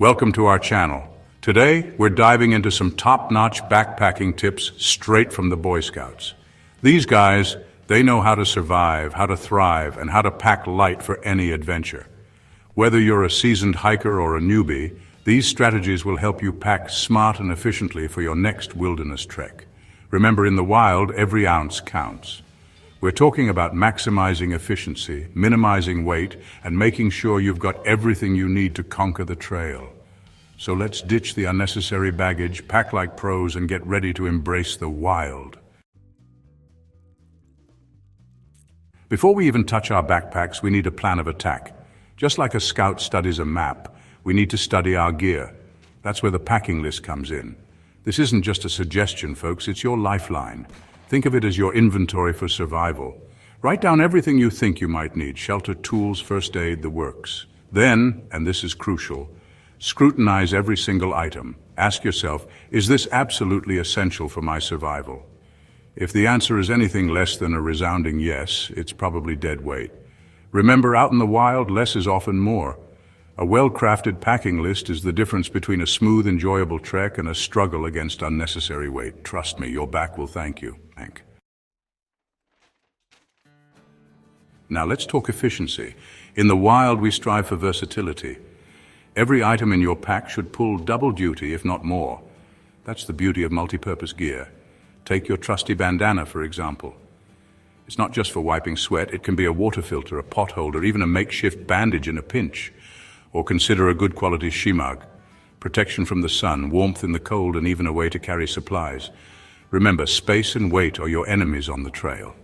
Welcome to our channel. Today, we're diving into some top-notch backpacking tips straight from the Boy Scouts. These guys, they know how to survive, how to thrive, and how to pack light for any adventure. Whether you're a seasoned hiker or a newbie, these strategies will help you pack smart and efficiently for your next wilderness trek. Remember, in the wild, every ounce counts. We're talking about maximizing efficiency, minimizing weight, and making sure you've got everything you need to conquer the trail. So let's ditch the unnecessary baggage, pack like pros, and get ready to embrace the wild. Before we even touch our backpacks, we need a plan of attack. Just like a scout studies a map, we need to study our gear. That's where the packing list comes in. This isn't just a suggestion, folks, it's your lifeline. Think of it as your inventory for survival. Write down everything you think you might need: shelter, tools, first aid, the works. Then, and this is crucial, scrutinize every single item. Ask yourself, is this absolutely essential for my survival? If the answer is anything less than a resounding yes, it's probably dead weight. Remember, out in the wild, less is often more. A well-crafted packing list is the difference between a smooth, enjoyable trek and a struggle against unnecessary weight. Trust me, your back will thank you. Now let's talk efficiency. In the wild, we strive for versatility. Every item in your pack should pull double duty, if not more. That's the beauty of multi-purpose gear. Take your trusty bandana, for example. It's not just for wiping sweat. It can be a water filter, a pot holder, even a makeshift bandage in a pinch. Or consider a good quality shimag. Protection from the sun, warmth in the cold, and even a way to carry supplies. Remember, space and weight are your enemies on the trail.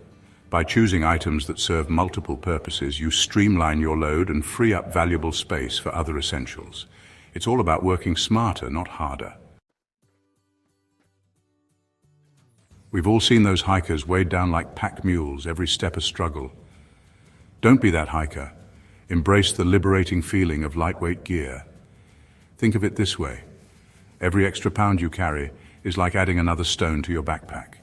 By choosing items that serve multiple purposes, you streamline your load and free up valuable space for other essentials. It's all about working smarter, not harder. We've all seen those hikers weighed down like pack mules, every step a struggle. Don't be that hiker. Embrace the liberating feeling of lightweight gear. Think of it this way. Every extra pound you carry is like adding another stone to your backpack.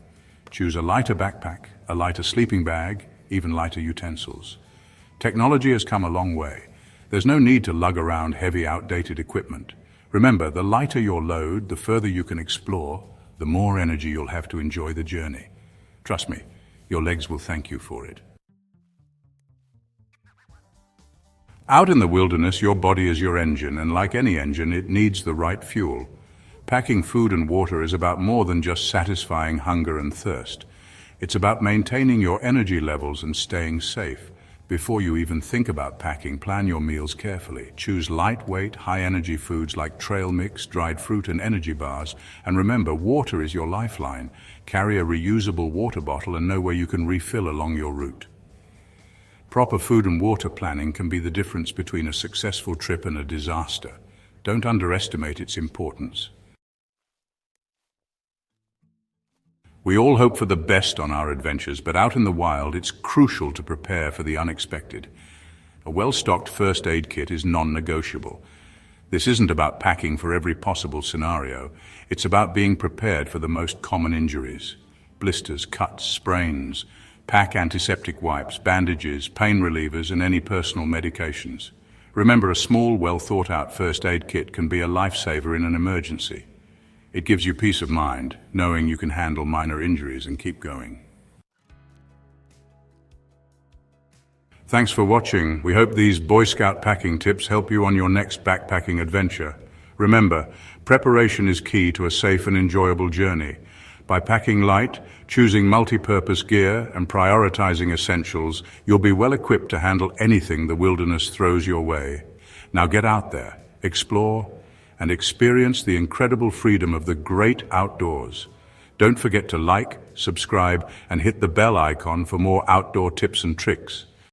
Choose a lighter backpack, a lighter sleeping bag, even lighter utensils. Technology has come a long way. There's no need to lug around heavy, outdated equipment. Remember, the lighter your load, the further you can explore, the more energy you'll have to enjoy the journey. Trust me, your legs will thank you for it. Out in the wilderness, your body is your engine, and like any engine, it needs the right fuel. Packing food and water is about more than just satisfying hunger and thirst. It's about maintaining your energy levels and staying safe. Before you even think about packing, plan your meals carefully. Choose lightweight, high-energy foods like trail mix, dried fruit, and energy bars. And remember, water is your lifeline. Carry a reusable water bottle and know where you can refill along your route. Proper food and water planning can be the difference between a successful trip and a disaster. Don't underestimate its importance. We all hope for the best on our adventures, but out in the wild, it's crucial to prepare for the unexpected. A well-stocked first aid kit is non-negotiable. This isn't about packing for every possible scenario. It's about being prepared for the most common injuries. Blisters, cuts, sprains. Pack antiseptic wipes, bandages, pain relievers, and any personal medications. Remember, a small, well-thought-out first aid kit can be a lifesaver in an emergency. It gives you peace of mind, knowing you can handle minor injuries and keep going. Thanks for watching. We hope these Boy Scout packing tips help you on your next backpacking adventure. Remember, preparation is key to a safe and enjoyable journey. By packing light, choosing multi-purpose gear, and prioritizing essentials, you'll be well equipped to handle anything the wilderness throws your way. Now get out there, explore, and experience the incredible freedom of the great outdoors. Don't forget to like, subscribe, and hit the bell icon for more outdoor tips and tricks.